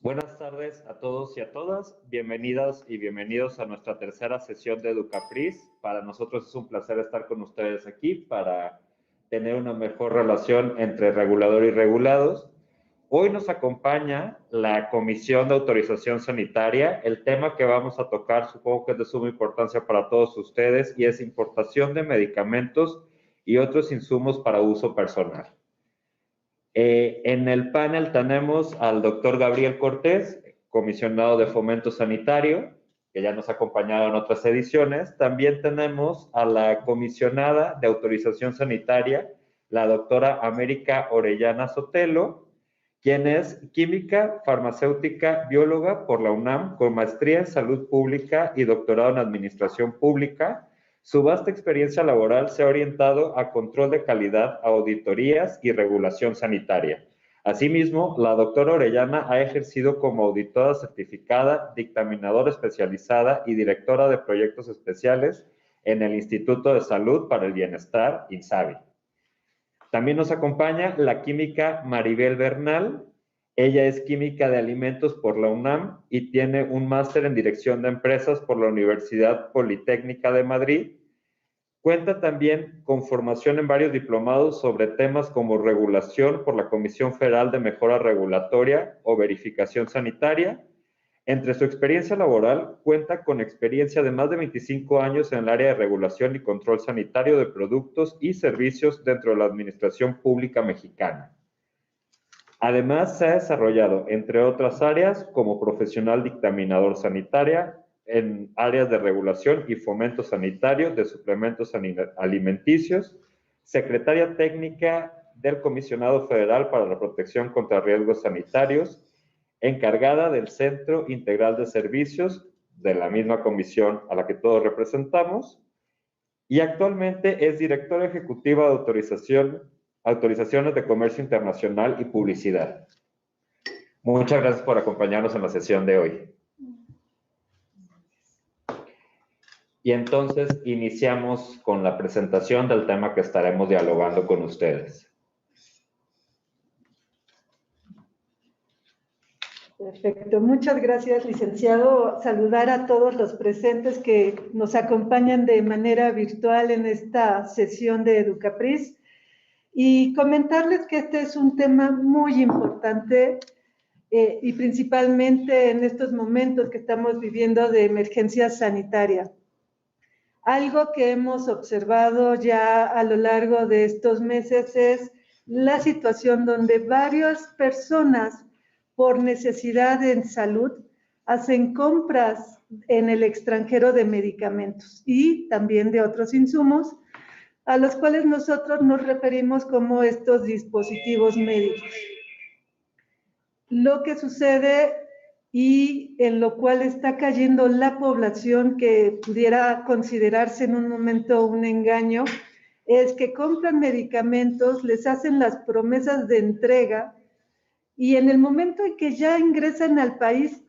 Buenas tardes a todos y a todas. Bienvenidas y bienvenidos a nuestra tercera sesión de Educapris. Para nosotros es un placer estar con ustedes aquí para tener una mejor relación entre regulador y regulados. Hoy nos acompaña la Comisión de Autorización Sanitaria. El tema que vamos a tocar supongo que es de suma importancia para todos ustedes y es importación de medicamentos y otros insumos para uso personal. En el panel tenemos al doctor Gabriel Cortés, comisionado de Fomento Sanitario, que ya nos ha acompañado en otras ediciones. También tenemos a la comisionada de Autorización Sanitaria, la doctora América Orellana Sotelo, quien es química, farmacéutica, bióloga por la UNAM, con maestría en salud pública y doctorado en administración pública. Su vasta experiencia laboral se ha orientado a control de calidad, auditorías y regulación sanitaria. Asimismo, la doctora Orellana ha ejercido como auditora certificada, dictaminadora especializada y directora de proyectos especiales en el Instituto de Salud para el Bienestar, INSABI. También nos acompaña la química Maribel Bernal. Ella es química de alimentos por la UNAM y tiene un máster en dirección de empresas por la Universidad Politécnica de Madrid. Cuenta también con formación en varios diplomados sobre temas como regulación por la Comisión Federal de Mejora Regulatoria o verificación sanitaria. Entre su experiencia laboral, cuenta con experiencia de más de 25 años en el área de regulación y control sanitario de productos y servicios dentro de la Administración Pública Mexicana. Además, se ha desarrollado, entre otras áreas, como profesional dictaminador sanitaria en áreas de regulación y fomento sanitario de suplementos alimenticios, secretaria técnica del Comisionado Federal para la Protección contra Riesgos Sanitarios, encargada del Centro Integral de Servicios de la misma comisión a la que todos representamos, y actualmente es directora ejecutiva de autorizaciones de comercio internacional y publicidad. Muchas gracias por acompañarnos en la sesión de hoy. Y entonces iniciamos con la presentación del tema que estaremos dialogando con ustedes. Perfecto, muchas gracias, licenciado. Saludar a todos los presentes que nos acompañan de manera virtual en esta sesión de Educapris y comentarles que este es un tema muy importante y principalmente en estos momentos que estamos viviendo de emergencia sanitaria. Algo que hemos observado ya a lo largo de estos meses es la situación donde varias personas por necesidad en salud, hacen compras en el extranjero de medicamentos y también de otros insumos, a los cuales nosotros nos referimos como estos dispositivos médicos. Lo que sucede y en lo cual está cayendo la población que pudiera considerarse en un momento un engaño, es que compran medicamentos, les hacen las promesas de entrega, y en el momento en que ya ingresan al país,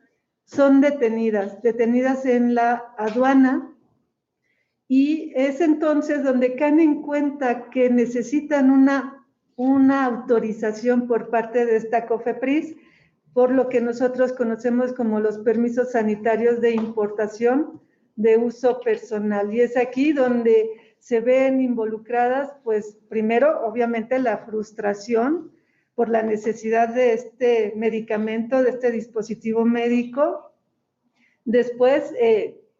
son detenidas en la aduana, y es entonces donde caen en cuenta que necesitan una autorización por parte de esta COFEPRIS, por lo que nosotros conocemos como los permisos sanitarios de importación de uso personal. Y es aquí donde se ven involucradas, pues primero, obviamente, la frustración por la necesidad de este medicamento, de este dispositivo médico. Después,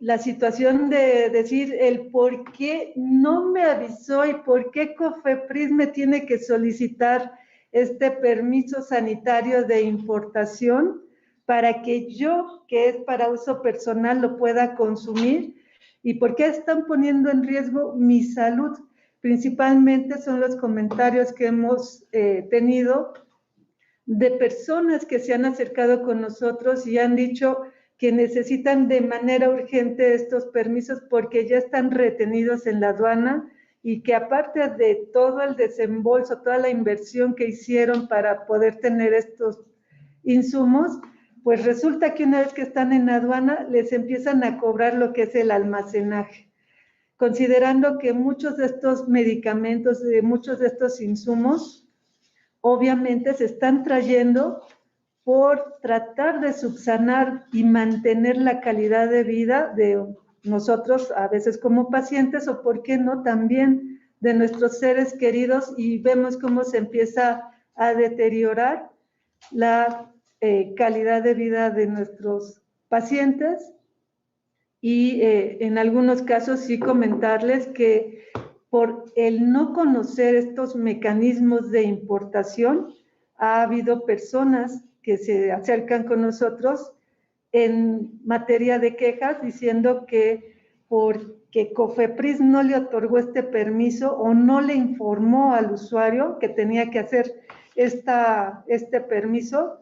la situación de decir el por qué no me avisó y por qué COFEPRIS me tiene que solicitar este permiso sanitario de importación para que yo, que es para uso personal, lo pueda consumir, y por qué están poniendo en riesgo mi salud. Principalmente son los comentarios que hemos tenido de personas que se han acercado con nosotros y han dicho que necesitan de manera urgente estos permisos porque ya están retenidos en la aduana y que aparte de todo el desembolso, toda la inversión que hicieron para poder tener estos insumos, pues resulta que una vez que están en la aduana les empiezan a cobrar lo que es el almacenaje, considerando que muchos de estos medicamentos, muchos de estos insumos, obviamente se están trayendo por tratar de subsanar y mantener la calidad de vida de nosotros, a veces como pacientes, o por qué no también de nuestros seres queridos, y vemos cómo se empieza a deteriorar la calidad de vida de nuestros pacientes. Y en algunos casos sí comentarles que por el no conocer estos mecanismos de importación, ha habido personas que se acercan con nosotros en materia de quejas diciendo que porque COFEPRIS no le otorgó este permiso o no le informó al usuario que tenía que hacer este permiso,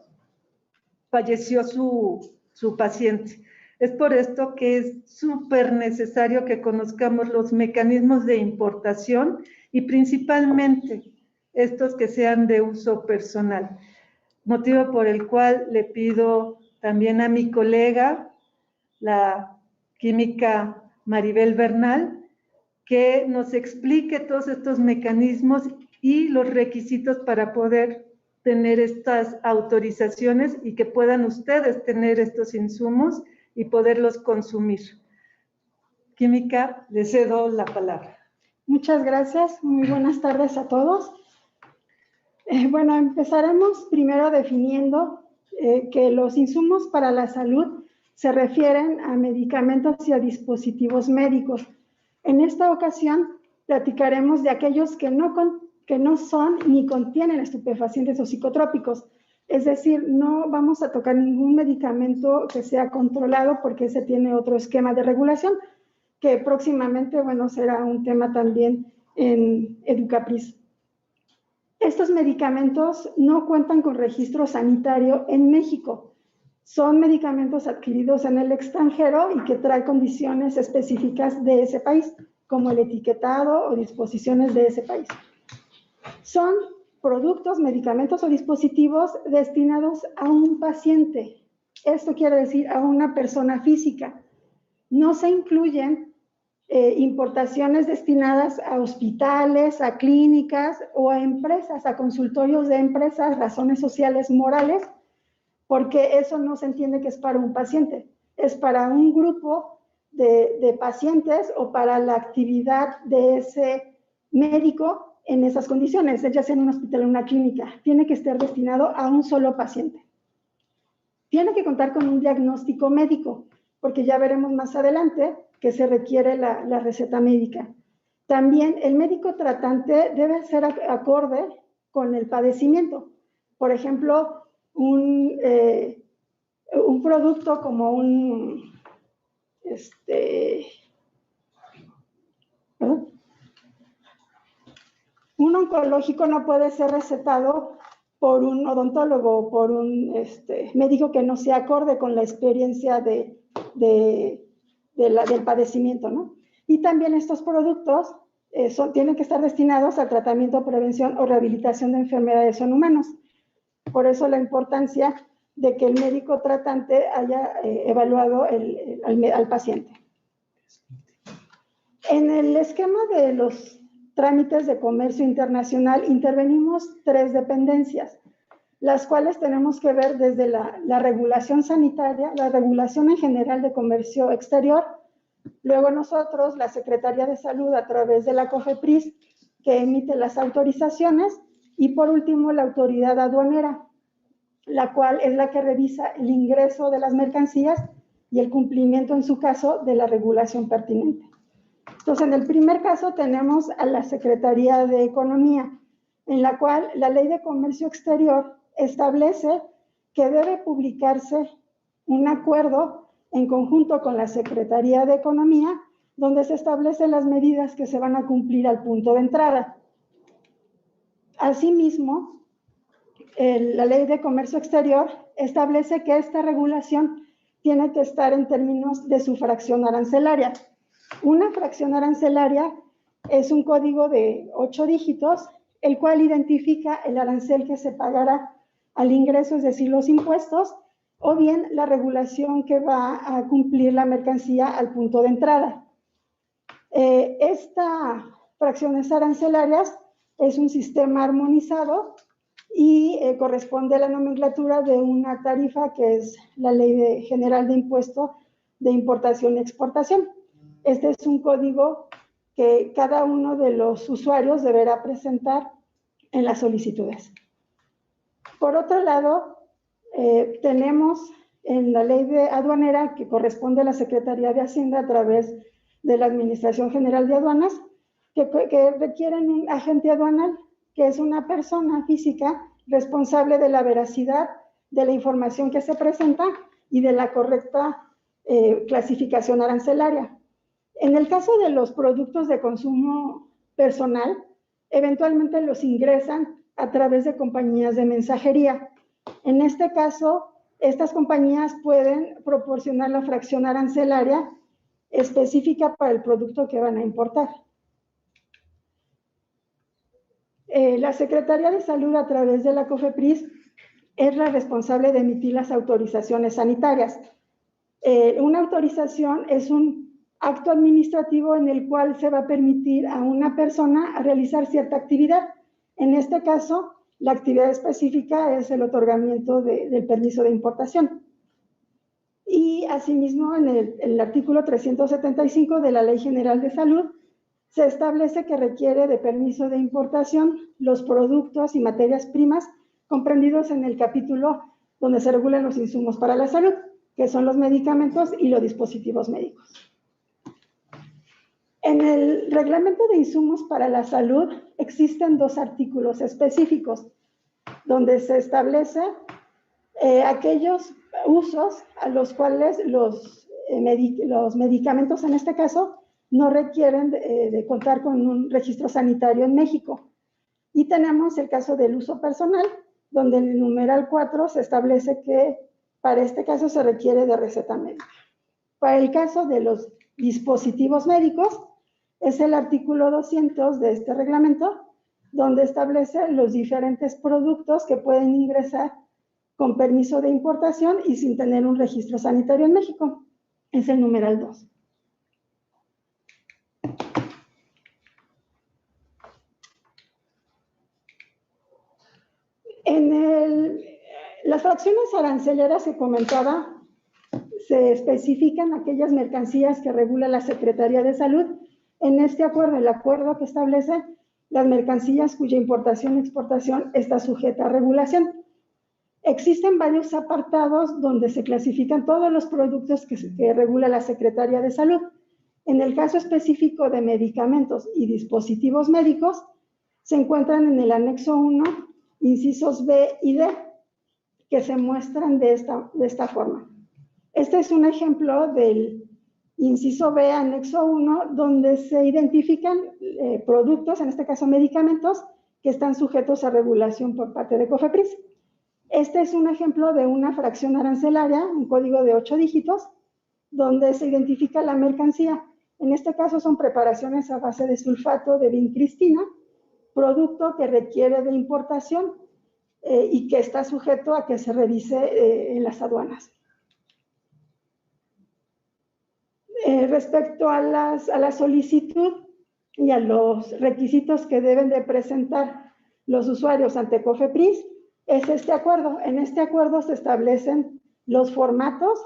falleció su paciente. Es por esto que es súper necesario que conozcamos los mecanismos de importación y principalmente estos que sean de uso personal. Motivo por el cual le pido también a mi colega, la química Maribel Bernal, que nos explique todos estos mecanismos y los requisitos para poder tener estas autorizaciones y que puedan ustedes tener estos insumos y poderlos consumir. Química, le cedo la palabra. Muchas gracias, muy buenas tardes a todos. Bueno, empezaremos primero definiendo que los insumos para la salud se refieren a medicamentos y a dispositivos médicos. En esta ocasión platicaremos de aquellos que no son ni contienen estupefacientes o psicotrópicos. Es decir, no vamos a tocar ningún medicamento que sea controlado porque ese tiene otro esquema de regulación, que próximamente, bueno, será un tema también en Educapris. Estos medicamentos no cuentan con registro sanitario en México. Son medicamentos adquiridos en el extranjero y que traen condiciones específicas de ese país, como el etiquetado o disposiciones de ese país. Son productos, medicamentos o dispositivos destinados a un paciente. Esto quiere decir a una persona física. No se incluyen importaciones destinadas a hospitales, a clínicas o a empresas, a consultorios de empresas, razones sociales, morales, porque eso no se entiende que es para un paciente, es para un grupo de pacientes o para la actividad de ese médico en esas condiciones, ya sea en un hospital o en una clínica. Tiene que estar destinado a un solo paciente. Tiene que contar con un diagnóstico médico, porque ya veremos más adelante que se requiere la receta médica. También el médico tratante debe ser acorde con el padecimiento. Por ejemplo, un producto como un oncológico no puede ser recetado por un odontólogo o por un médico que no se acorde con la experiencia del padecimiento, ¿no? Y también estos productos tienen que estar destinados al tratamiento, prevención o rehabilitación de enfermedades en humanos. Por eso la importancia de que el médico tratante haya evaluado al paciente. En el esquema de los trámites de comercio internacional intervenimos 3 dependencias, las cuales tenemos que ver desde la regulación sanitaria, la regulación en general de comercio exterior, luego nosotros, la Secretaría de Salud a través de la COFEPRIS, que emite las autorizaciones, y por último la autoridad aduanera, la cual es la que revisa el ingreso de las mercancías y el cumplimiento, en su caso, de la regulación pertinente. Entonces, en el primer caso tenemos a la Secretaría de Economía, en la cual la Ley de Comercio Exterior establece que debe publicarse un acuerdo en conjunto con la Secretaría de Economía, donde se establecen las medidas que se van a cumplir al punto de entrada. Asimismo, la Ley de Comercio Exterior establece que esta regulación tiene que estar en términos de su fracción arancelaria. Una fracción arancelaria es un código de 8 dígitos, el cual identifica el arancel que se pagará al ingreso, es decir, los impuestos, o bien la regulación que va a cumplir la mercancía al punto de entrada. Estas fracciones arancelarias es un sistema armonizado y corresponde a la nomenclatura de una tarifa que es la Ley General de Impuesto de Importación y Exportación. Este es un código que cada uno de los usuarios deberá presentar en las solicitudes. Por otro lado, tenemos en la ley aduanera, que corresponde a la Secretaría de Hacienda a través de la Administración General de Aduanas, que requieren un agente aduanal, que es una persona física responsable de la veracidad de la información que se presenta y de la correcta clasificación arancelaria. En el caso de los productos de consumo personal, eventualmente los ingresan a través de compañías de mensajería. En este caso, estas compañías pueden proporcionar la fracción arancelaria específica para el producto que van a importar. La Secretaría de Salud, a través de la COFEPRIS, es la responsable de emitir las autorizaciones sanitarias. Una autorización es un acto administrativo en el cual se va a permitir a una persona realizar cierta actividad. En este caso, la actividad específica es el otorgamiento del permiso de importación. Y asimismo, en el artículo 375 de la Ley General de Salud, se establece que requiere de permiso de importación los productos y materias primas comprendidos en el capítulo donde se regulan los insumos para la salud, que son los medicamentos y los dispositivos médicos. En el reglamento de insumos para la salud existen 2 artículos específicos donde se establece aquellos usos a los cuales los medicamentos, en este caso, no requieren de contar con un registro sanitario en México. Y tenemos el caso del uso personal, donde en el numeral 4 se establece que para este caso se requiere de receta médica. Para el caso de los dispositivos médicos, es el artículo 200 de este reglamento, donde establece los diferentes productos que pueden ingresar con permiso de importación y sin tener un registro sanitario en México. Es el numeral 2. Las fracciones aranceleras que comentaba, se especifican aquellas mercancías que regula la Secretaría de Salud. En este acuerdo, el acuerdo que establece las mercancías cuya importación y exportación está sujeta a regulación. Existen varios apartados donde se clasifican todos los productos que regula la Secretaría de Salud. En el caso específico de medicamentos y dispositivos médicos, se encuentran en el anexo 1, incisos B y D, que se muestran de esta forma. Este es un ejemplo del inciso B, anexo 1, donde se identifican productos, en este caso medicamentos, que están sujetos a regulación por parte de COFEPRIS. Este es un ejemplo de una fracción arancelaria, un código de 8 dígitos, donde se identifica la mercancía. En este caso son preparaciones a base de sulfato de vincristina, producto que requiere de importación y que está sujeto a que se revise en las aduanas. Respecto a la solicitud y a los requisitos que deben de presentar los usuarios ante COFEPRIS, es este acuerdo. En este acuerdo se establecen los formatos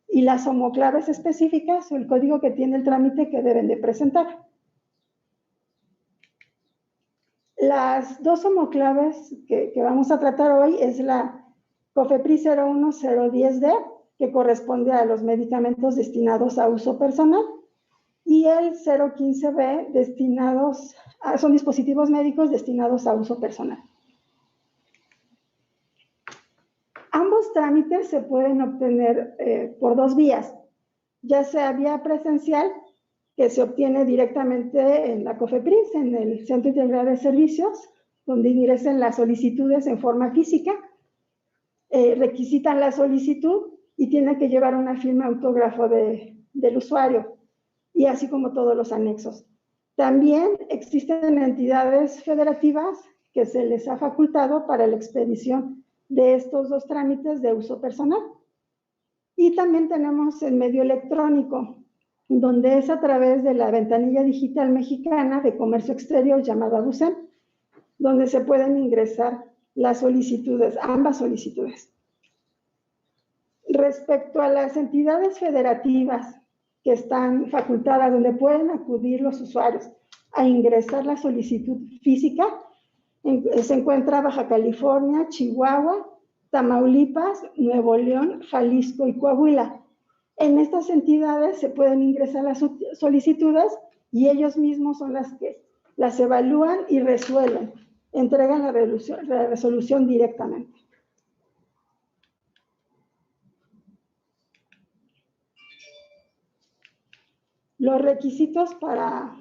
y las homoclaves específicas o el código que tiene el trámite que deben de presentar. Las 2 homoclaves que vamos a tratar hoy es la COFEPRIS 01010D, que corresponde a los medicamentos destinados a uso personal, y el 015B son dispositivos médicos destinados a uso personal. Ambos trámites se pueden obtener por 2 vías, ya sea vía presencial, que se obtiene directamente en la COFEPRIS, en el Centro Integral de Servicios, donde ingresen las solicitudes en forma física, requisitan la solicitud y tiene que llevar una firma autógrafo del usuario, y así como todos los anexos. También existen entidades federativas que se les ha facultado para la expedición de estos 2 trámites de uso personal. Y también tenemos el medio electrónico, donde es a través de la ventanilla digital mexicana de comercio exterior llamada BUSEM, donde se pueden ingresar las solicitudes, ambas solicitudes. Respecto a las entidades federativas que están facultadas, donde pueden acudir los usuarios a ingresar la solicitud física, se encuentra Baja California, Chihuahua, Tamaulipas, Nuevo León, Jalisco y Coahuila. En estas entidades se pueden ingresar las solicitudes y ellos mismos son las que las evalúan y resuelven, entregan la resolución directamente. Los requisitos para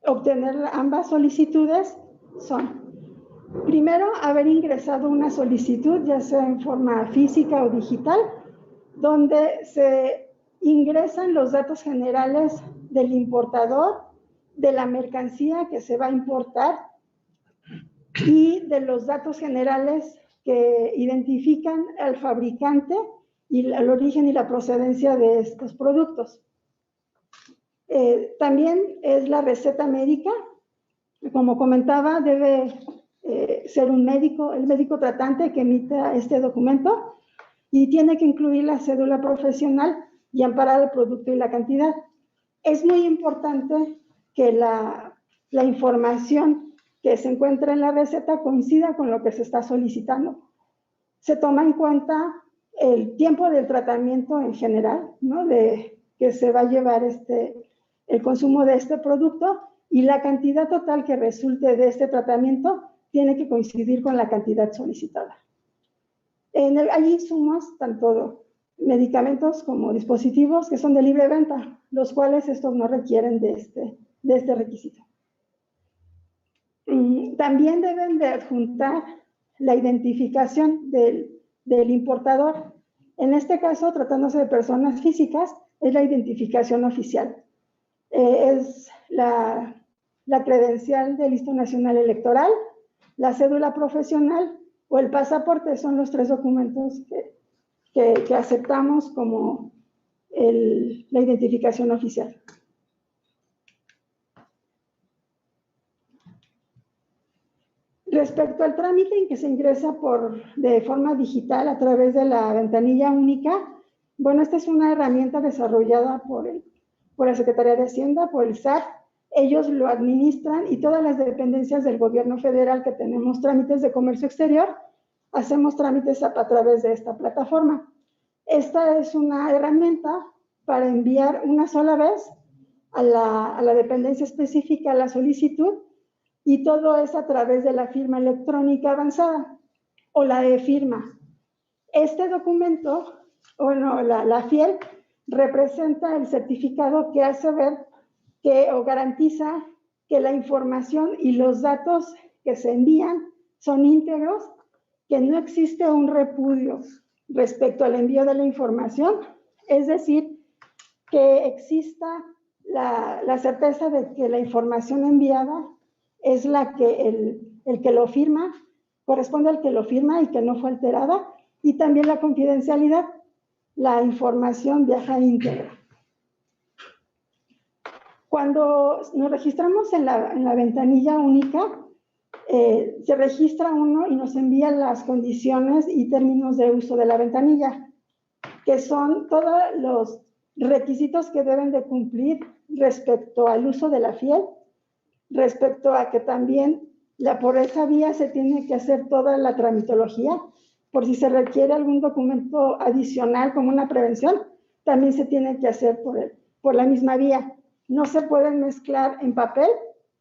obtener ambas solicitudes son: primero, haber ingresado una solicitud, ya sea en forma física o digital, donde se ingresan los datos generales del importador, de la mercancía que se va a importar y de los datos generales que identifican al fabricante y el origen y la procedencia de estos productos. También es la receta médica. Como comentaba, debe ser el médico tratante que emita este documento, y tiene que incluir la cédula profesional y amparar el producto y la cantidad. Es muy importante que la información que se encuentra en la receta coincida con lo que se está solicitando. Se toma en cuenta el tiempo del tratamiento en general, ¿no?, de que se va a llevar el consumo de este producto, y la cantidad total que resulte de este tratamiento tiene que coincidir con la cantidad solicitada. Hay insumos, tanto medicamentos como dispositivos, que son de libre venta, los cuales estos no requieren de este requisito. También deben de adjuntar la identificación del importador. En este caso, tratándose de personas físicas, es la identificación oficial. Es la credencial del Listado Nacional Electoral, la cédula profesional o el pasaporte. Son los tres documentos que aceptamos como la identificación oficial. Respecto al trámite en que se ingresa de forma digital a través de la ventanilla única, bueno, esta es una herramienta desarrollada por la Secretaría de Hacienda, por el SAT. Ellos lo administran, y todas las dependencias del gobierno federal que tenemos trámites de comercio exterior, hacemos trámites a través de esta plataforma. Esta es una herramienta para enviar una sola vez a la dependencia específica la solicitud, y todo es a través de la firma electrónica avanzada o la e-firma. Este documento, la FIEL, representa el certificado que hace ver o garantiza que la información y los datos que se envían son íntegros, que no existe un repudio respecto al envío de la información, es decir, que exista la certeza de que la información enviada es la que el que lo firma, corresponde al que lo firma y que no fue alterada, y también la confidencialidad, la información viaja íntegra. Cuando nos registramos en la ventanilla única, se registra uno y nos envía las condiciones y términos de uso de la ventanilla, que son todos los requisitos que deben de cumplir respecto al uso de la FIEL, respecto a que también por esa vía se tiene que hacer toda la tramitología. Por si se requiere algún documento adicional como una prevención, también se tiene que hacer por la misma vía. No se pueden mezclar en papel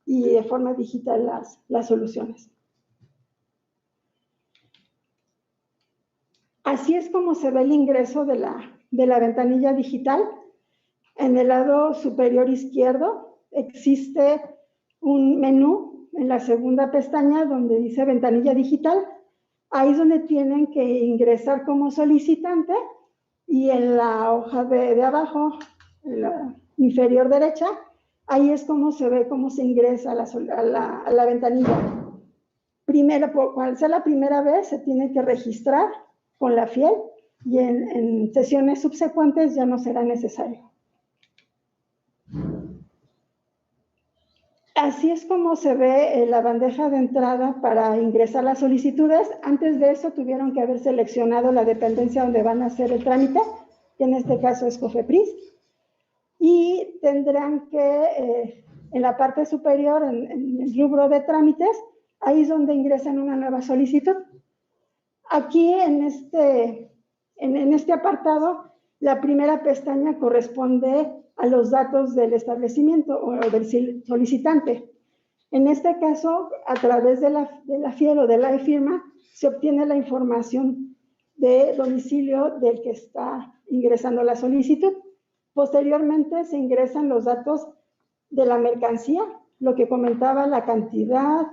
y de forma digital las soluciones. Así es como se ve el ingreso de la ventanilla digital. En el lado superior izquierdo existe un menú en la segunda pestaña donde dice ventanilla digital. Ahí es donde tienen que ingresar como solicitante, y en la hoja de abajo, en la inferior derecha, ahí es como se ve cómo se ingresa a la ventanilla. Primero, al ser la primera vez, se tiene que registrar con la FIEL, y en sesiones subsecuentes ya no será necesario. Así es como se ve la bandeja de entrada para ingresar las solicitudes. Antes de eso tuvieron que haber seleccionado la dependencia donde van a hacer el trámite, que en este caso es COFEPRIS, y tendrán que, en la parte superior, en el rubro de trámites, ahí es donde ingresan una nueva solicitud. Aquí en este apartado, la primera pestaña corresponde a los datos del establecimiento o del solicitante. En este caso, a través de la FIEL o de la e-firma, se obtiene la información de domicilio del que está ingresando la solicitud. Posteriormente, se ingresan los datos de la mercancía, lo que comentaba, la cantidad,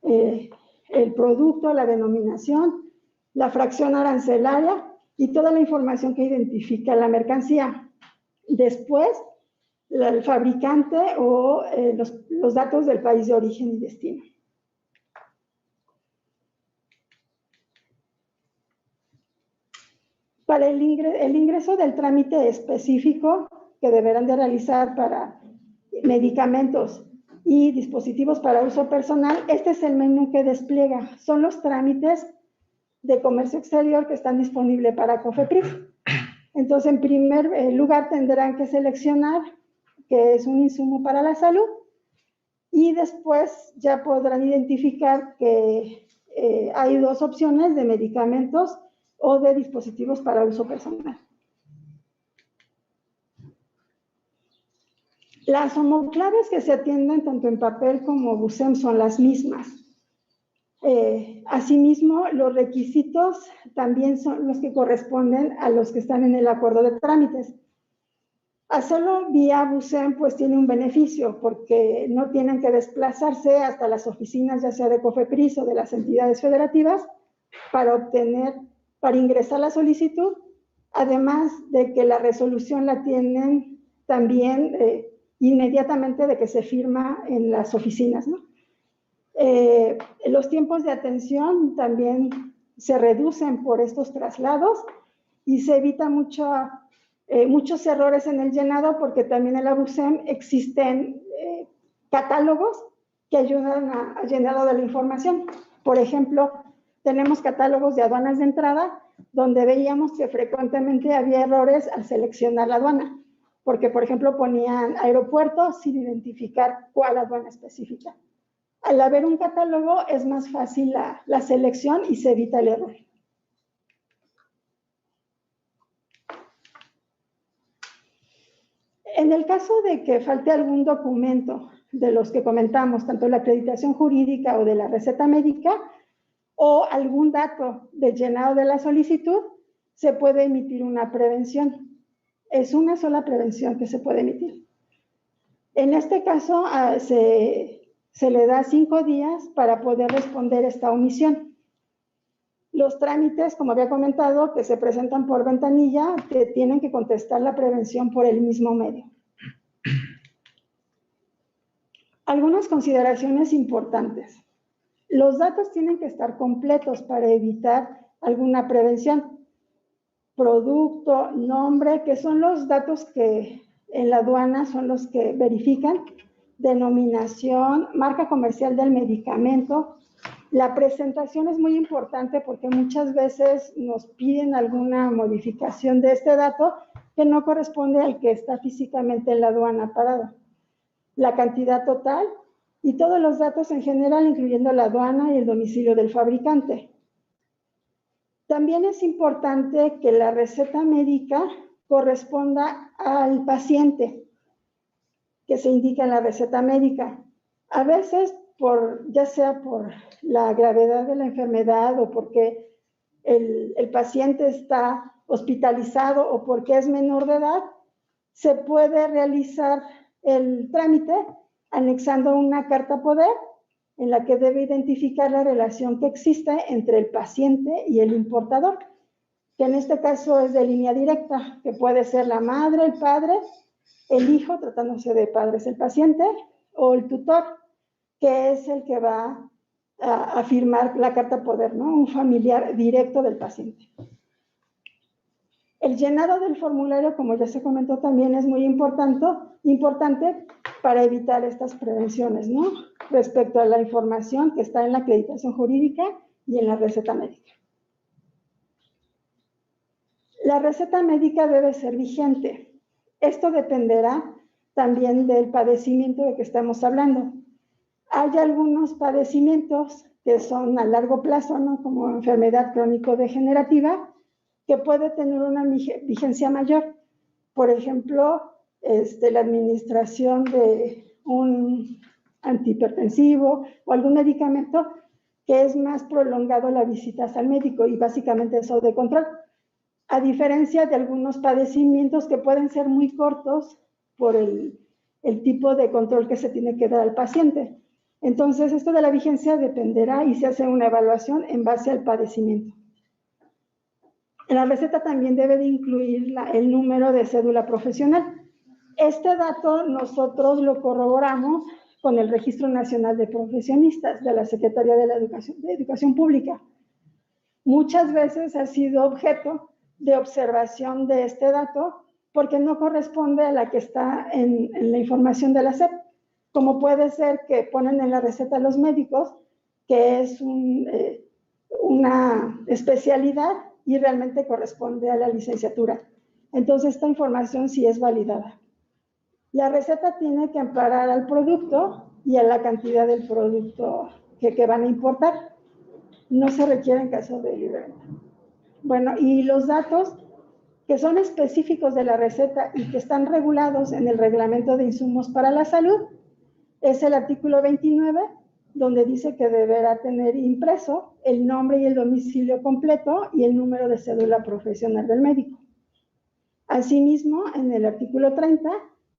el producto, la denominación, la fracción arancelaria y toda la información que identifica la mercancía. Después, el fabricante o los datos del país de origen y destino. Para el ingreso del trámite específico que deberán de realizar para medicamentos y dispositivos para uso personal, este es el menú que despliega. Son los trámites de comercio exterior que están disponibles para COFEPRIS. Entonces, en primer lugar, tendrán que seleccionar que es un insumo para la salud, y después ya podrán identificar que hay dos opciones de medicamentos o de dispositivos para uso personal. Las homoclaves que se atienden tanto en papel como BUSEM son las mismas. Asimismo, los requisitos también son los que corresponden a los que están en el acuerdo de trámites. Hacerlo vía BUSEM pues tiene un beneficio porque no tienen que desplazarse hasta las oficinas ya sea de COFEPRIS o de las entidades federativas para ingresar la solicitud, además de que la resolución la tienen también inmediatamente de que se firma en las oficinas, ¿no? Los tiempos de atención también se reducen por estos traslados y se evita muchos errores en el llenado porque también en la BUSEM existen catálogos que ayudan al llenado de la información. Por ejemplo, tenemos catálogos de aduanas de entrada donde veíamos que frecuentemente había errores al seleccionar la aduana, porque por ejemplo ponían aeropuerto sin identificar cuál aduana específica. Al haber un catálogo es más fácil la selección y se evita el error. En el caso de que falte algún documento de los que comentamos, tanto la acreditación jurídica o de la receta médica, o algún dato del llenado de la solicitud, se puede emitir una prevención. Es una sola prevención que se puede emitir. En este caso, se le da 5 días para poder responder esta omisión. Los trámites, como había comentado, que se presentan por ventanilla, que tienen que contestar la prevención por el mismo medio. Algunas consideraciones importantes. Los datos tienen que estar completos para evitar alguna prevención. Producto, nombre, que son los datos que en la aduana son los que verifican. Denominación, marca comercial del medicamento. La presentación es muy importante porque muchas veces nos piden alguna modificación de este dato que no corresponde al que está físicamente en la aduana parado. La cantidad total y todos los datos en general, incluyendo la aduana y el domicilio del fabricante. También es importante que la receta médica corresponda al paciente que se indica en la receta médica. A veces, ya sea por la gravedad de la enfermedad o porque el paciente está hospitalizado o porque es menor de edad, se puede realizar el trámite anexando una carta poder en la que debe identificar la relación que existe entre el paciente y el importador, que en este caso es de línea directa, que puede ser la madre, el padre, el hijo, tratándose de padres el paciente, o el tutor, que es el que va a firmar la carta poder, ¿no? Un familiar directo del paciente. El llenado del formulario, como ya se comentó también, es muy importante para evitar estas prevenciones, ¿no? Respecto a la información que está en la acreditación jurídica y en la receta médica. La receta médica debe ser vigente. Esto dependerá también del padecimiento de que estamos hablando. Hay algunos padecimientos que son a largo plazo, ¿no? Como enfermedad crónico-degenerativa, que puede tener una vigencia mayor. Por ejemplo, la administración de un antihipertensivo o algún medicamento que es más prolongado las visitas al médico y básicamente eso de control. A diferencia de algunos padecimientos que pueden ser muy cortos por el tipo de control que se tiene que dar al paciente. Entonces, esto de la vigencia dependerá y se hace una evaluación en base al padecimiento. La receta también debe de incluir el número de cédula profesional. Este dato nosotros lo corroboramos con el Registro Nacional de Profesionistas de la Secretaría de Educación Pública. Muchas veces ha sido objeto de observación de este dato porque no corresponde a la que está en la información de la SEP, como puede ser que ponen en la receta los médicos que es una especialidad y realmente corresponde a la licenciatura. Entonces, esta información sí es validada. La receta tiene que amparar al producto y a la cantidad del producto que van a importar. No se requiere en caso de libre venta. Bueno, y los datos que son específicos de la receta y que están regulados en el Reglamento de Insumos para la Salud es el artículo 29, donde dice que deberá tener impreso el nombre y el domicilio completo y el número de cédula profesional del médico. Asimismo, en el artículo 30,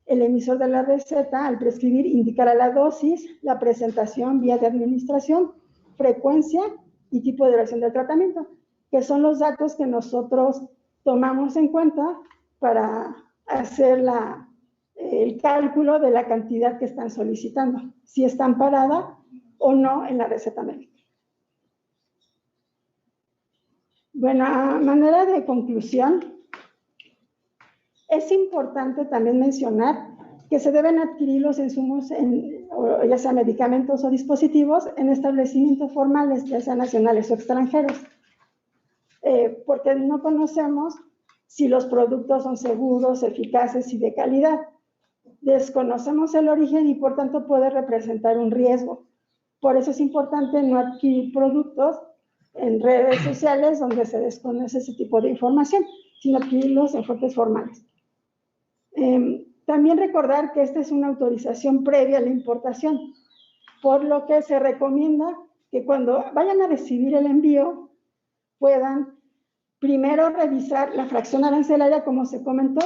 el emisor de la receta, al prescribir, indicará la dosis, la presentación, vía de administración, frecuencia y tipo de duración del tratamiento, que son los datos que nosotros tomamos en cuenta para hacer el cálculo de la cantidad que están solicitando, si está amparada o no en la receta médica. Bueno, a manera de conclusión, es importante también mencionar que se deben adquirir los insumos, ya sea medicamentos o dispositivos, en establecimientos formales, ya sean nacionales o extranjeros, porque no conocemos si los productos son seguros, eficaces y de calidad. Desconocemos el origen y por tanto puede representar un riesgo. Por eso es importante no adquirir productos en redes sociales donde se desconoce ese tipo de información, sino adquirirlos en fuentes formales. También recordar que esta es una autorización previa a la importación, por lo que se recomienda que cuando vayan a recibir el envío puedan primero revisar la fracción arancelaria, como se comentó,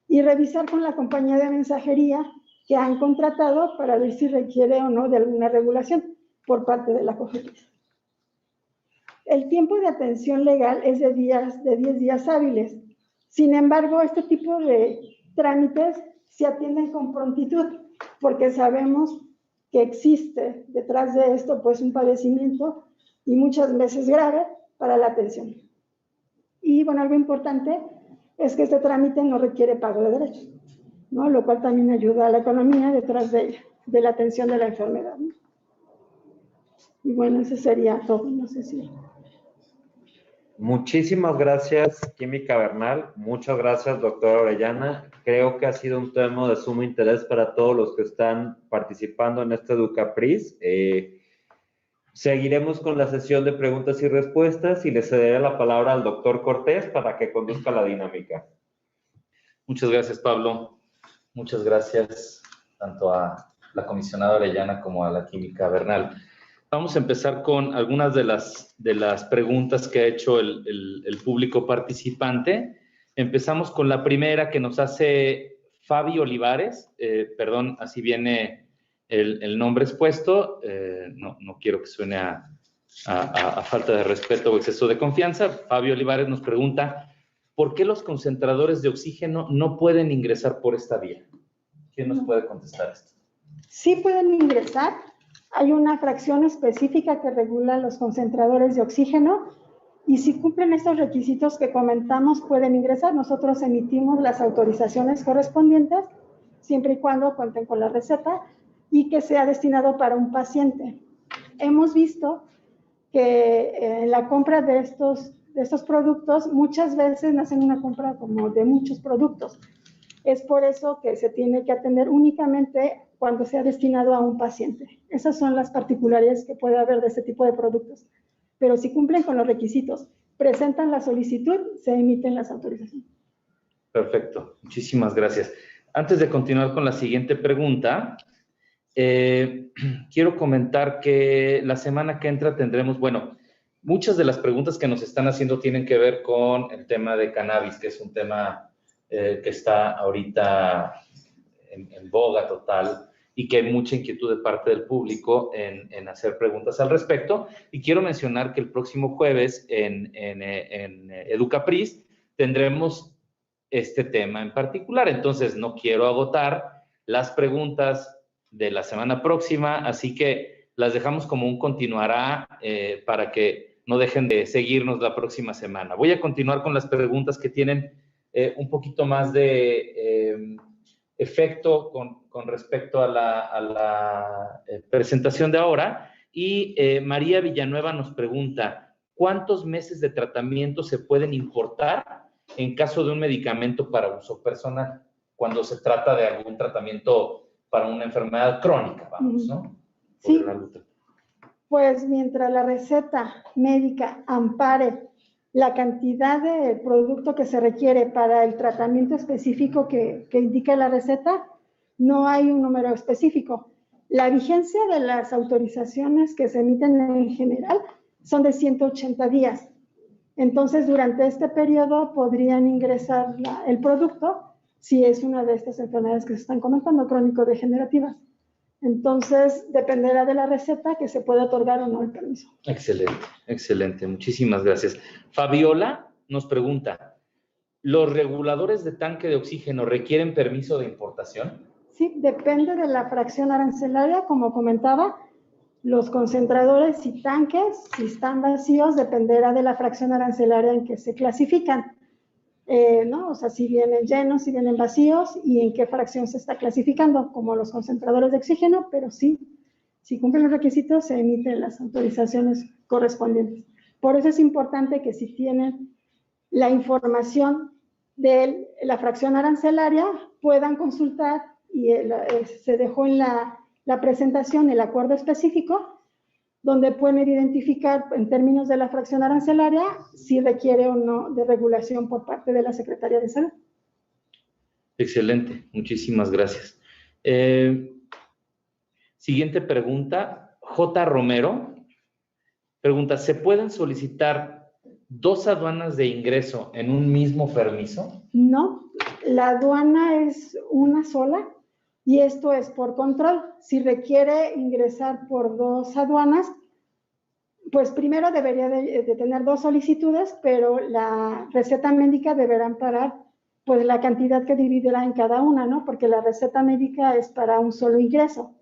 y revisar con la compañía de mensajería que han contratado para ver si requiere o no de alguna regulación por parte de la COFEPRIS. El tiempo de atención legal es de 10 días hábiles. Sin embargo, este tipo de trámites se atienden con prontitud porque sabemos que existe detrás de esto pues un padecimiento y muchas veces grave para la atención. Y bueno, algo importante es que este trámite no requiere pago de derechos, ¿no? Lo cual también ayuda a la economía detrás de la atención de la enfermedad, ¿no? Y bueno, eso sería todo, no sé si... Muchísimas gracias, Química Bernal. Muchas gracias, doctora Orellana. Creo que ha sido un tema de sumo interés para todos los que están participando en este Educapris. Seguiremos con la sesión de preguntas y respuestas y le cederé la palabra al doctor Cortés para que conduzca la dinámica. Muchas gracias, Pablo. Muchas gracias tanto a la comisionada Orellana como a la Química Bernal. Vamos a empezar con algunas de las preguntas que ha hecho el público participante. Empezamos con la primera que nos hace Fabi Olivares. Perdón, así viene el nombre expuesto. No quiero que suene a falta de respeto o exceso de confianza. Fabi Olivares nos pregunta, ¿por qué los concentradores de oxígeno no pueden ingresar por esta vía? ¿Quién nos puede contestar esto? Sí pueden ingresar. Hay una fracción específica que regula los concentradores de oxígeno y si cumplen estos requisitos que comentamos pueden ingresar. Nosotros emitimos las autorizaciones correspondientes siempre y cuando cuenten con la receta y que sea destinado para un paciente. Hemos visto que en la compra de estos productos muchas veces hacen una compra como de muchos productos. Es por eso que se tiene que atender únicamente cuando sea destinado a un paciente. Esas son las particularidades que puede haber de este tipo de productos. Pero si cumplen con los requisitos, presentan la solicitud, se emiten las autorizaciones. Perfecto, muchísimas gracias. Antes de continuar con la siguiente pregunta, quiero comentar que la semana que entra tendremos, bueno, muchas de las preguntas que nos están haciendo tienen que ver con el tema de cannabis, que es un tema que está ahorita en boga total y que hay mucha inquietud de parte del público en hacer preguntas al respecto. Y quiero mencionar que el próximo jueves en Educapris tendremos este tema en particular. Entonces, no quiero agotar las preguntas de la semana próxima, así que las dejamos como un continuará para que no dejen de seguirnos la próxima semana. Voy a continuar con las preguntas que tienen un poquito más de efecto con respecto a la presentación de ahora. Y María Villanueva nos pregunta, ¿cuántos meses de tratamiento se pueden importar en caso de un medicamento para uso personal, cuando se trata de algún tratamiento para una enfermedad crónica, vamos, ¿no? Sí, pues mientras la receta médica ampare la cantidad de producto que se requiere para el tratamiento específico que indica la receta, no hay un número específico. La vigencia de las autorizaciones que se emiten en general son de 180 días. Entonces, durante este periodo podrían ingresar el producto si es una de estas enfermedades que se están comentando, crónico-degenerativas. Entonces, dependerá de la receta que se pueda otorgar o no el permiso. Excelente, excelente. Muchísimas gracias. Fabiola nos pregunta, ¿los reguladores de tanque de oxígeno requieren permiso de importación? Sí, depende de la fracción arancelaria, como comentaba. Los concentradores y tanques, si están vacíos, dependerá de la fracción arancelaria en que se clasifican. ¿No? O sea, si vienen llenos, si vienen vacíos y en qué fracción se está clasificando, como los concentradores de oxígeno, pero sí, si cumplen los requisitos, se emiten las autorizaciones correspondientes. Por eso es importante que si tienen la información de la fracción arancelaria, puedan consultar y se dejó en la presentación el acuerdo específico, donde pueden identificar en términos de la fracción arancelaria si requiere o no de regulación por parte de la Secretaría de Salud. Excelente, muchísimas gracias. Siguiente pregunta, J. Romero pregunta, ¿se pueden solicitar 2 aduanas de ingreso en un mismo permiso? No, la aduana es una sola y esto es por control. Si requiere ingresar por 2 aduanas, pues primero debería de tener 2 solicitudes, pero la receta médica deberá amparar pues la cantidad que dividirá en cada una, ¿no? Porque la receta médica es para un solo ingreso.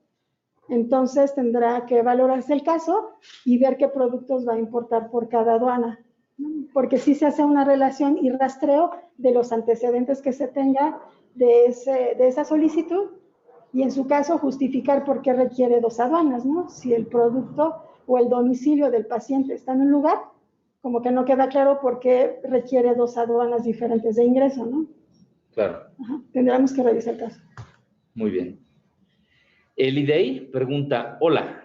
Entonces tendrá que valorarse el caso y ver qué productos va a importar por cada aduana, ¿no? Porque sí se hace una relación y rastreo de los antecedentes que se tenga de esa solicitud y en su caso justificar por qué requiere 2 aduanas, ¿no? Si el producto o el domicilio del paciente está en un lugar, como que no queda claro por qué requiere 2 aduanas diferentes de ingreso, ¿no? Claro. Ajá, tendremos que revisar el caso. Muy bien. Elidei pregunta, hola,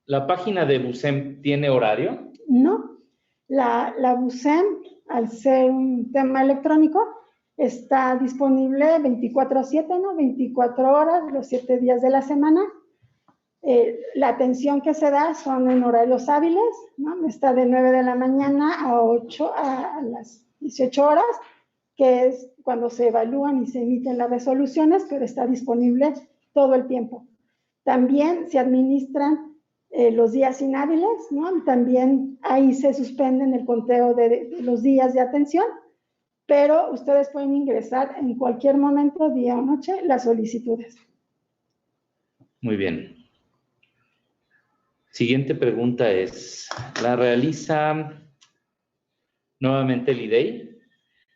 ¿la página de Busem tiene horario? No, la Busem, al ser un tema electrónico, está disponible 24/7, ¿no? 24 horas, los 7 días de la semana. La atención que se da son en horarios hábiles, ¿no? Está de 9 de la mañana a las 18 horas, que es cuando se evalúan y se emiten las resoluciones, pero está disponible todo el tiempo. También se administran los días inhábiles, ¿no? También ahí se suspenden el conteo de los días de atención, pero ustedes pueden ingresar en cualquier momento, día o noche, las solicitudes. Muy bien. Siguiente pregunta es, la realiza nuevamente el IDEI.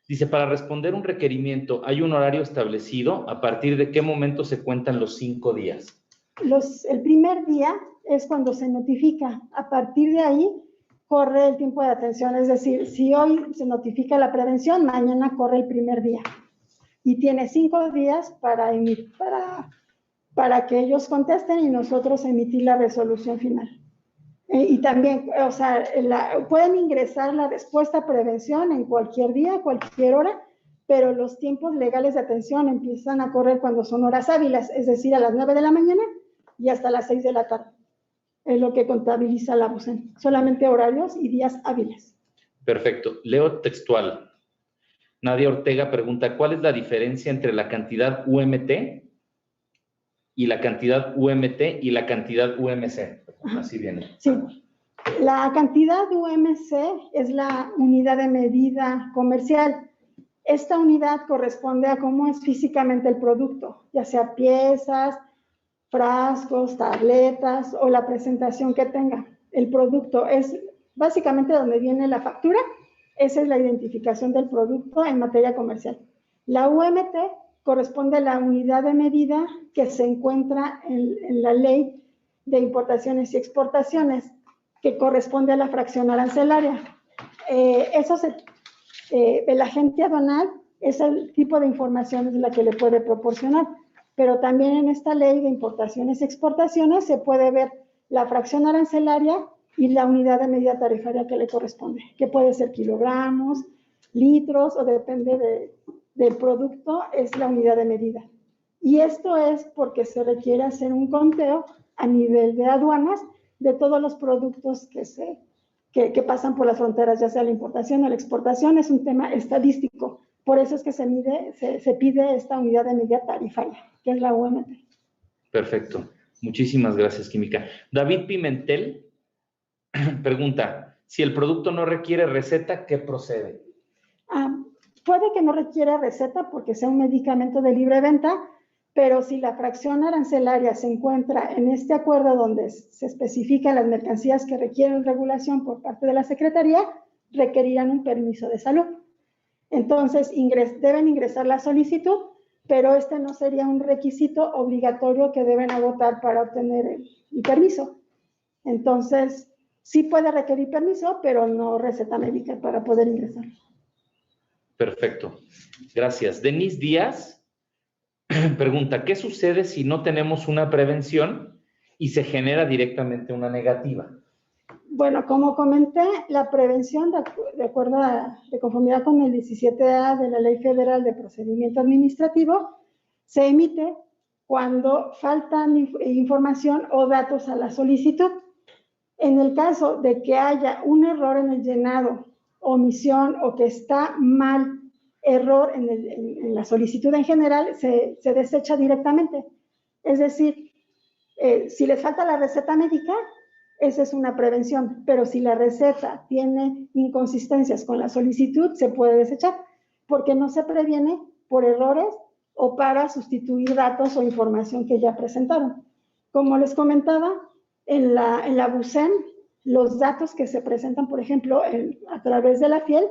Dice, para responder un requerimiento, ¿hay un horario establecido? ¿A partir de qué momento se cuentan los 5 días? El primer día es cuando se notifica. A partir de ahí corre el tiempo de atención. Es decir, si hoy se notifica la prevención, mañana corre el primer día. Y tiene 5 días para que ellos contesten y nosotros emitir la resolución final. Y también, o sea, pueden ingresar la respuesta a prevención en cualquier día, cualquier hora, pero los tiempos legales de atención empiezan a correr cuando son horas hábiles, es decir, a las 9 de la mañana y hasta las 6 de la tarde. Es lo que contabiliza la BUCEN. Solamente horarios y días hábiles. Perfecto. Leo textual. Nadia Ortega pregunta, ¿cuál es la diferencia entre la cantidad UMT y la cantidad UMT y la cantidad UMC? Así viene. Sí. La cantidad UMC es la unidad de medida comercial. Esta unidad corresponde a cómo es físicamente el producto, ya sea piezas, frascos, tabletas o la presentación que tenga. El producto es básicamente donde viene la factura. Esa es la identificación del producto en materia comercial. La UMT corresponde a la unidad de medida que se encuentra en la ley de importaciones y exportaciones, que corresponde a la fracción arancelaria. El agente aduanal es el tipo de información es la que le puede proporcionar, pero también en esta ley de importaciones y exportaciones se puede ver la fracción arancelaria y la unidad de medida tarifaria que le corresponde, que puede ser kilogramos, litros, o depende del producto, es la unidad de medida. Y esto es porque se requiere hacer un conteo a nivel de aduanas de todos los productos que pasan por las fronteras, ya sea la importación o la exportación. Es un tema estadístico. Por eso es que se pide esta unidad de medida tarifaria, que es la UMT. Perfecto. Muchísimas gracias, Química. David Pimentel pregunta, si el producto no requiere receta, ¿qué procede? Puede que no requiera receta porque sea un medicamento de libre venta, pero si la fracción arancelaria se encuentra en este acuerdo donde se especifican las mercancías que requieren regulación por parte de la Secretaría, requerirán un permiso de salud. Entonces, deben ingresar la solicitud, pero este no sería un requisito obligatorio que deben agotar para obtener el permiso. Entonces, sí puede requerir permiso, pero no receta médica para poder ingresar. Perfecto. Gracias. Denise Díaz pregunta, ¿qué sucede si no tenemos una prevención y se genera directamente una negativa? Bueno, como comenté, la prevención, de conformidad con el 17A de la Ley Federal de Procedimiento Administrativo, se emite cuando faltan información o datos a la solicitud. En el caso de que haya un error en el llenado, omisión o que está mal, error en la solicitud en general, se desecha directamente. Es decir, si les falta la receta médica, esa es una prevención, pero si la receta tiene inconsistencias con la solicitud, se puede desechar, porque no se previene por errores o para sustituir datos o información que ya presentaron. Como les comentaba, en la BUCEN, los datos que se presentan, por ejemplo, a través de la FIEL,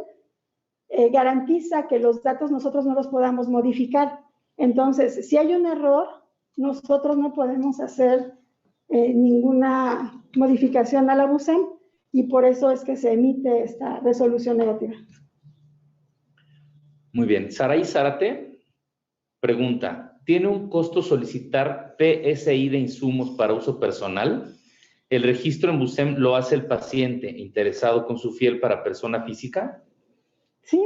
garantiza que los datos nosotros no los podamos modificar. Entonces, si hay un error, nosotros no podemos hacer ninguna modificación a la BUCEN y por eso es que se emite esta resolución negativa. Muy bien. Saray Zárate pregunta, ¿tiene un costo solicitar PSI de insumos para uso personal? ¿El registro en BUCEN lo hace el paciente interesado con su FIEL para persona física? Sí,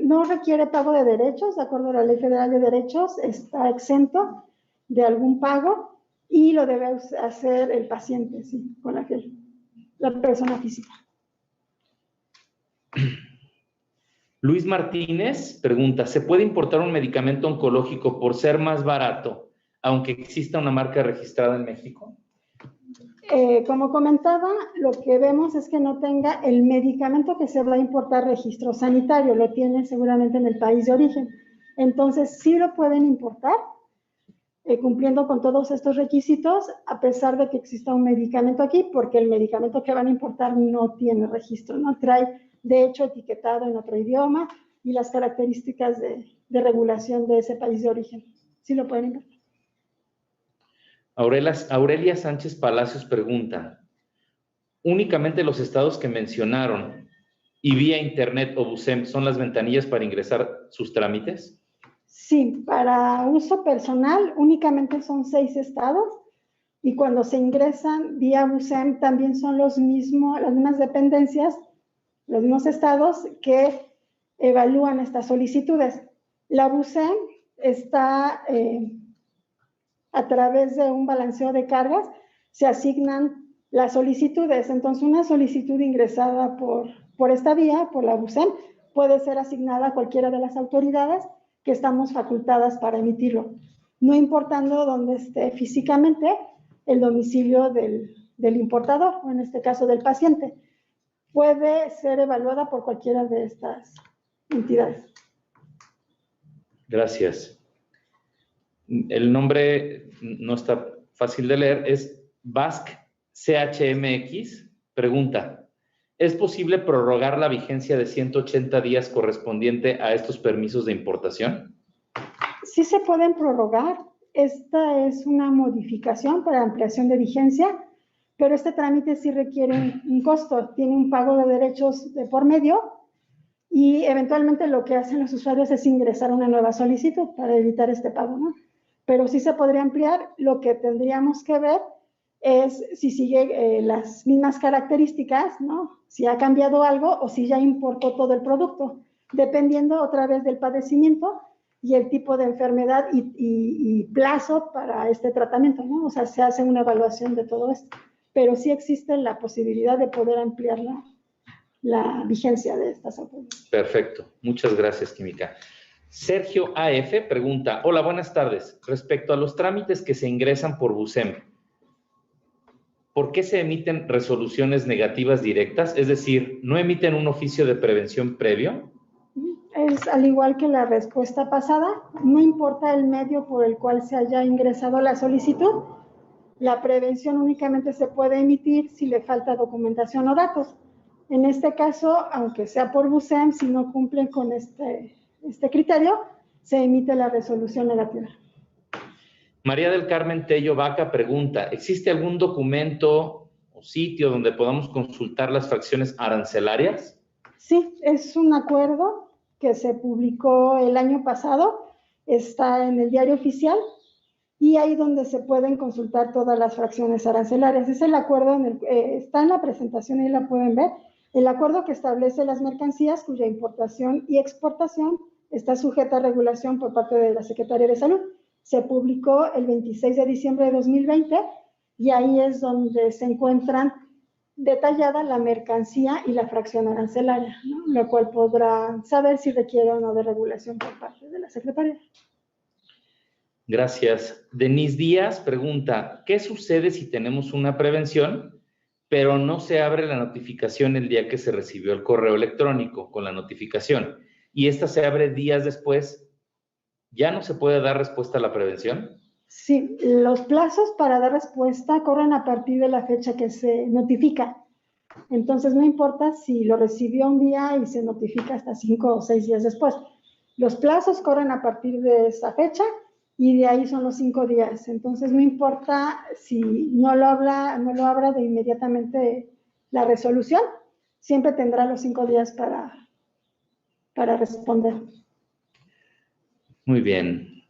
no requiere pago de derechos, de acuerdo a la Ley Federal de Derechos, está exento de algún pago y lo debe hacer el paciente, sí, con la persona física. Luis Martínez pregunta, ¿se puede importar un medicamento oncológico por ser más barato, aunque exista una marca registrada en México? Como comentaba, lo que vemos es que no tenga el medicamento que se va a importar registro sanitario, lo tiene seguramente en el país de origen. Entonces, sí lo pueden importar, cumpliendo con todos estos requisitos, a pesar de que exista un medicamento aquí, porque el medicamento que van a importar no tiene registro, no trae de hecho etiquetado en otro idioma y las características de regulación de ese país de origen. ¿Sí lo pueden ver? Aurelia Sánchez Palacios pregunta, ¿únicamente los estados que mencionaron y vía internet o BUSEM son las ventanillas para ingresar sus trámites? Sí, para uso personal únicamente son 6 estados y cuando se ingresan vía BUSEM también son las mismas dependencias, los mismos estados que evalúan estas solicitudes. La BUSEM está a través de un balanceo de cargas, se asignan las solicitudes. Entonces, una solicitud ingresada por esta vía, por la BUSEM, puede ser asignada a cualquiera de las autoridades que estamos facultadas para emitirlo, no importando dónde esté físicamente el domicilio del importador, o en este caso del paciente. Puede ser evaluada por cualquiera de estas entidades. Gracias. El nombre no está fácil de leer, es Basque CHMX. Pregunta, ¿es posible prorrogar la vigencia de 180 días correspondiente a estos permisos de importación? Sí se pueden prorrogar. Esta es una modificación para ampliación de vigencia, pero este trámite sí requiere un costo, tiene un pago de derechos de por medio y eventualmente lo que hacen los usuarios es ingresar una nueva solicitud para evitar este pago, ¿no? Pero sí se podría ampliar. Lo que tendríamos que ver es si sigue las mismas características, ¿no? Si ha cambiado algo o si ya importó todo el producto, dependiendo otra vez del padecimiento y el tipo de enfermedad y plazo para este tratamiento, ¿no? O sea, se hace una evaluación de todo esto, pero sí existe la posibilidad de poder ampliar la vigencia de estas autoridades. Perfecto, muchas gracias, Química. Sergio AF pregunta, hola, buenas tardes. Respecto a los trámites que se ingresan por BUSEM, ¿por qué se emiten resoluciones negativas directas? Es decir, ¿no emiten un oficio de prevención previo? Es al igual que la respuesta pasada, no importa el medio por el cual se haya ingresado la solicitud, la prevención únicamente se puede emitir si le falta documentación o datos. En este caso, aunque sea por BUSEM, si no cumplen con este criterio, se emite la resolución negativa. María del Carmen Tello Vaca pregunta, ¿existe algún documento o sitio donde podamos consultar las fracciones arancelarias? Sí, es un acuerdo que se publicó el año pasado, está en el Diario Oficial y ahí donde se pueden consultar todas las fracciones arancelarias. Es el acuerdo, está en la presentación, ahí la pueden ver, el acuerdo que establece las mercancías cuya importación y exportación está sujeta a regulación por parte de la Secretaría de Salud. Se publicó el 26 de diciembre de 2020 y ahí es donde se encuentran detallada la mercancía y la fracción arancelaria, ¿no? Lo cual podrá saber si requiere o no de regulación por parte de la Secretaría. Gracias. Denise Díaz pregunta, ¿qué sucede si tenemos una prevención, pero no se abre la notificación el día que se recibió el correo electrónico con la notificación y esta se abre días después? ¿Ya no se puede dar respuesta a la prevención? Sí, los plazos para dar respuesta corren a partir de la fecha que se notifica. Entonces, no importa si lo recibió un día y se notifica hasta 5 o 6 días después. Los plazos corren a partir de esa fecha y de ahí son los 5 días. Entonces, no importa si no lo abra de inmediatamente la resolución, siempre tendrá los 5 días para responder. Muy bien.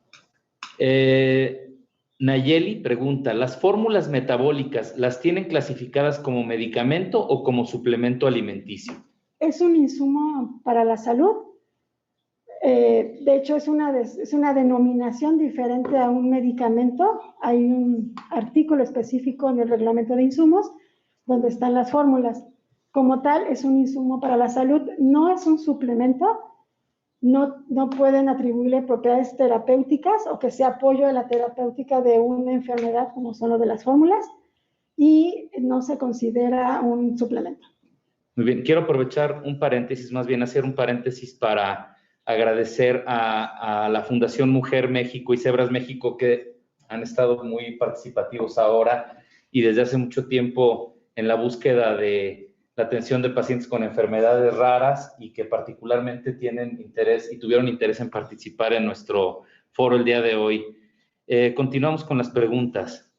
Nayeli pregunta, ¿las fórmulas metabólicas las tienen clasificadas como medicamento o como suplemento alimenticio? Es un insumo para la salud. De hecho, es una denominación diferente a un medicamento. Hay un artículo específico en el reglamento de insumos donde están las fórmulas. Como tal, es un insumo para la salud, no es un suplemento. No pueden atribuirle propiedades terapéuticas o que sea apoyo a la terapéutica de una enfermedad como son lo de las fórmulas y no se considera un suplemento. Muy bien, quiero aprovechar un paréntesis, más bien hacer un paréntesis para agradecer a la Fundación Mujer México y Cebras México que han estado muy participativos ahora y desde hace mucho tiempo en la búsqueda de la atención de pacientes con enfermedades raras y que particularmente tienen interés y tuvieron interés en participar en nuestro foro el día de hoy. Continuamos con las preguntas.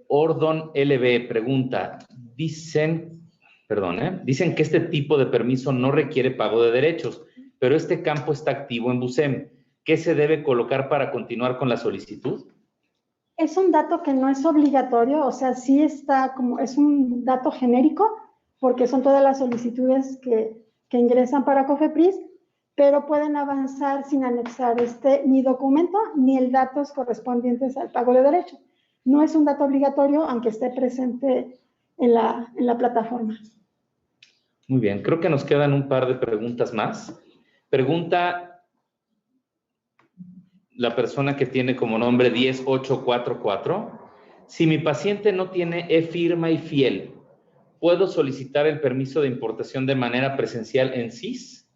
Ordon LB pregunta, dicen que este tipo de permiso no requiere pago de derechos, pero este campo está activo en BUSEM. ¿Qué se debe colocar para continuar con la solicitud? Es un dato que no es obligatorio, o sea, sí está como, es un dato genérico, porque son todas las solicitudes que ingresan para COFEPRIS, pero pueden avanzar sin anexar ni documento ni el datos correspondientes al pago de derecho. No es un dato obligatorio, aunque esté presente en la plataforma. Muy bien, creo que nos quedan un par de preguntas más. Pregunta la persona que tiene como nombre 10844. Si mi paciente no tiene e-firma y fiel, ¿puedo solicitar el permiso de importación de manera presencial en CIS?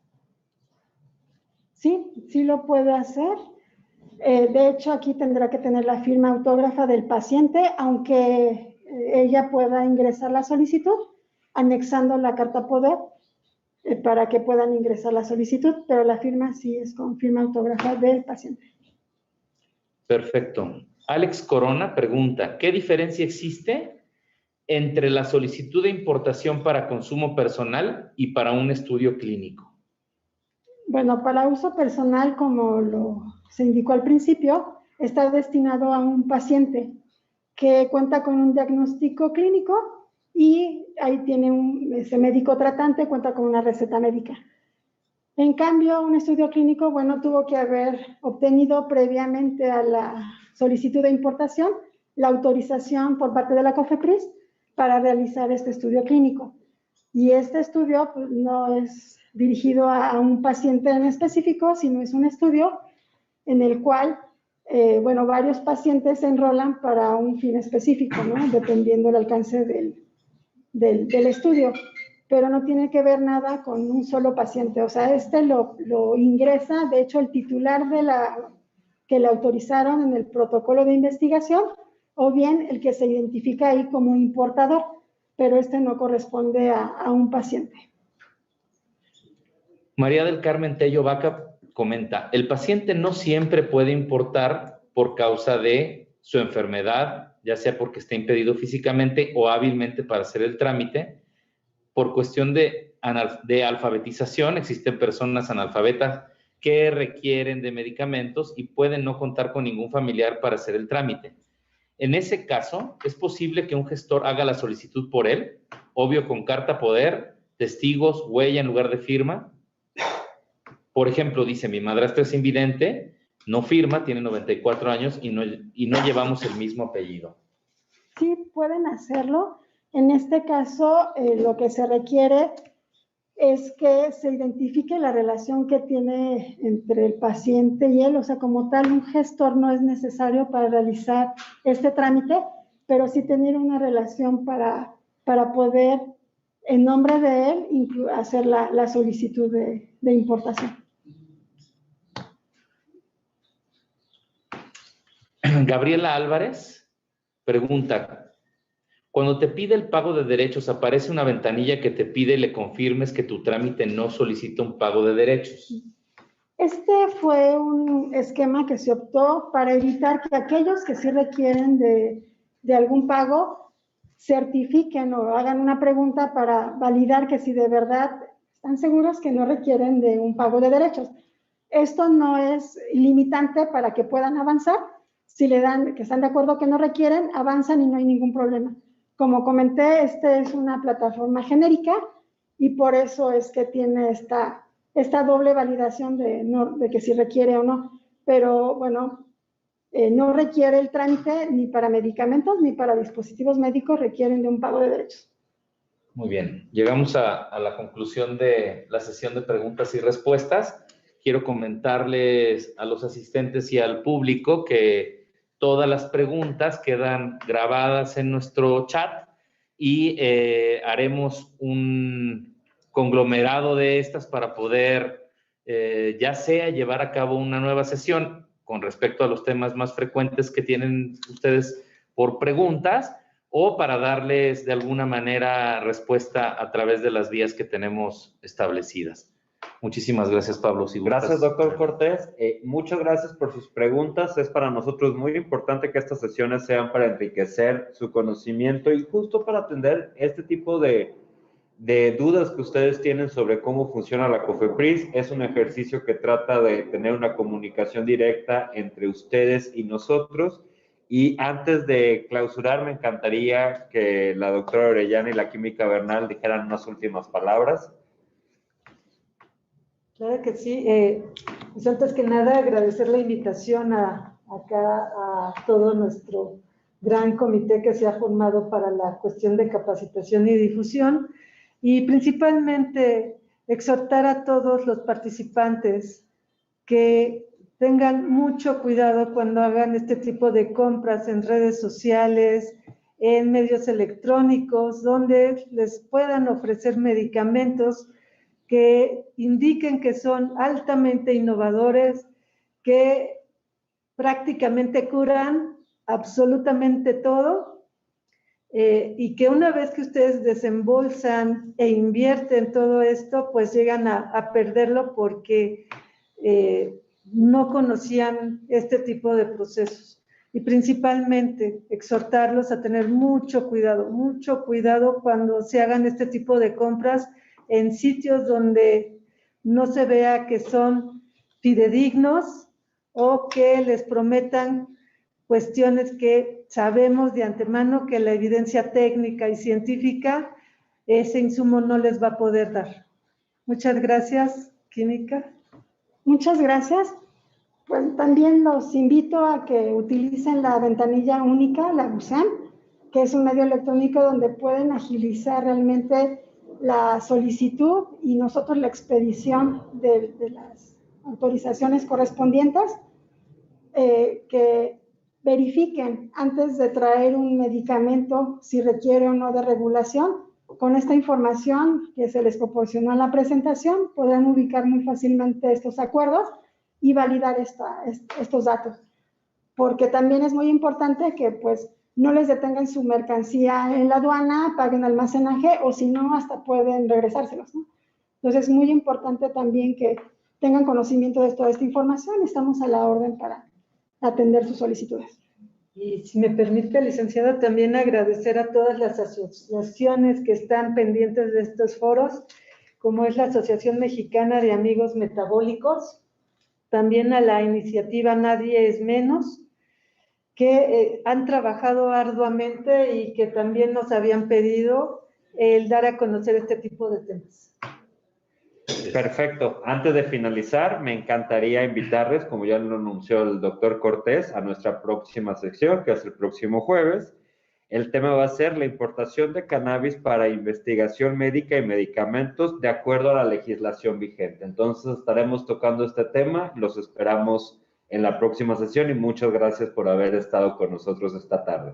Sí, sí lo puede hacer. De hecho, aquí tendrá que tener la firma autógrafa del paciente, aunque ella pueda ingresar la solicitud, anexando la carta poder para que puedan ingresar la solicitud, pero la firma sí es con firma autógrafa del paciente. Perfecto. Alex Corona pregunta, ¿qué diferencia existe entre la solicitud de importación para consumo personal y para un estudio clínico? Bueno, para uso personal, como se indicó al principio, está destinado a un paciente que cuenta con un diagnóstico clínico y ahí tiene ese médico tratante, cuenta con una receta médica. En cambio, un estudio clínico, bueno, tuvo que haber obtenido previamente a la solicitud de importación la autorización por parte de la COFEPRIS para realizar este estudio clínico. Y este estudio pues, no es dirigido a un paciente en específico, sino es un estudio en el cual, bueno, varios pacientes se enrolan para un fin específico, ¿no? Dependiendo del alcance del estudio. Pero no tiene que ver nada con un solo paciente. O sea, lo ingresa, de hecho, el titular que le autorizaron en el protocolo de investigación, o bien el que se identifica ahí como importador, pero no corresponde a un paciente. María del Carmen Tello Vaca comenta, el paciente no siempre puede importar por causa de su enfermedad, ya sea porque está impedido físicamente o hábilmente para hacer el trámite. Por cuestión de alfabetización, existen personas analfabetas que requieren de medicamentos y pueden no contar con ningún familiar para hacer el trámite. En ese caso, es posible que un gestor haga la solicitud por él, obvio con carta poder, testigos, huella en lugar de firma. Por ejemplo, dice, mi madrastra es invidente, no firma, tiene 94 años y no llevamos el mismo apellido. Sí, pueden hacerlo. En este caso, lo que se requiere es que se identifique la relación que tiene entre el paciente y él. O sea, como tal, un gestor no es necesario para realizar este trámite, pero sí tener una relación para poder, en nombre de él, hacer la solicitud de importación. Gabriela Álvarez pregunta, cuando te pide el pago de derechos, aparece una ventanilla que te pide le confirmes que tu trámite no solicita un pago de derechos. Este fue un esquema que se optó para evitar que aquellos que sí requieren de algún pago certifiquen o hagan una pregunta para validar que si de verdad están seguros que no requieren de un pago de derechos. Esto no es limitante para que puedan avanzar. Si le dan que están de acuerdo que no requieren, avanzan y no hay ningún problema. Como comenté, es una plataforma genérica y por eso es que tiene esta doble validación de que si requiere o no. Pero bueno, no requiere el trámite ni para medicamentos ni para dispositivos médicos requieren de un pago de derechos. Muy bien, llegamos a la conclusión de la sesión de preguntas y respuestas. Quiero comentarles a los asistentes y al público que todas las preguntas quedan grabadas en nuestro chat y haremos un conglomerado de estas para poder ya sea llevar a cabo una nueva sesión con respecto a los temas más frecuentes que tienen ustedes por preguntas o para darles de alguna manera respuesta a través de las vías que tenemos establecidas. Muchísimas gracias, Pablo. Si gustas. Gracias, doctor Cortés. Muchas gracias por sus preguntas. Es para nosotros muy importante que estas sesiones sean para enriquecer su conocimiento y justo para atender este tipo de dudas que ustedes tienen sobre cómo funciona la COFEPRIS. Es un ejercicio que trata de tener una comunicación directa entre ustedes y nosotros. Y antes de clausurar, me encantaría que la doctora Orellana y la química Bernal dijeran unas últimas palabras. Claro que sí. Pues antes que nada, agradecer la invitación acá a todo nuestro gran comité que se ha formado para la cuestión de capacitación y difusión, y principalmente exhortar a todos los participantes que tengan mucho cuidado cuando hagan este tipo de compras en redes sociales, en medios electrónicos, donde les puedan ofrecer medicamentos que indiquen que son altamente innovadores, que prácticamente curan absolutamente todo, y que una vez que ustedes desembolsan e invierten todo esto, pues llegan a perderlo porque no conocían este tipo de procesos. Y principalmente exhortarlos a tener mucho cuidado cuando se hagan este tipo de compras en sitios donde no se vea que son fidedignos o que les prometan cuestiones que sabemos de antemano que la evidencia técnica y científica ese insumo no les va a poder dar. Muchas gracias, química. Muchas gracias. Pues también los invito a que utilicen la ventanilla única, la BUSAM, que es un medio electrónico donde pueden agilizar realmente la solicitud y nosotros la expedición de las autorizaciones correspondientes, que verifiquen antes de traer un medicamento si requiere o no de regulación. Con esta información que se les proporcionó en la presentación, podrán ubicar muy fácilmente estos acuerdos y validar estos datos. Porque también es muy importante que pues no les detengan su mercancía en la aduana, paguen almacenaje o si no, hasta pueden regresárselos, ¿no? Entonces es muy importante también que tengan conocimiento de toda esta información. Estamos a la orden para atender sus solicitudes. Y si me permite, licenciada, también agradecer a todas las asociaciones que están pendientes de estos foros, como es la Asociación Mexicana de Amigos Metabólicos, también a la iniciativa Nadie es Menos, que han trabajado arduamente y que también nos habían pedido el dar a conocer este tipo de temas. Perfecto. Antes de finalizar, me encantaría invitarles, como ya lo anunció el doctor Cortés, a nuestra próxima sección, que es el próximo jueves. El tema va a ser la importación de cannabis para investigación médica y medicamentos de acuerdo a la legislación vigente. Entonces estaremos tocando este tema, los esperamos en la próxima sesión y muchas gracias por haber estado con nosotros esta tarde.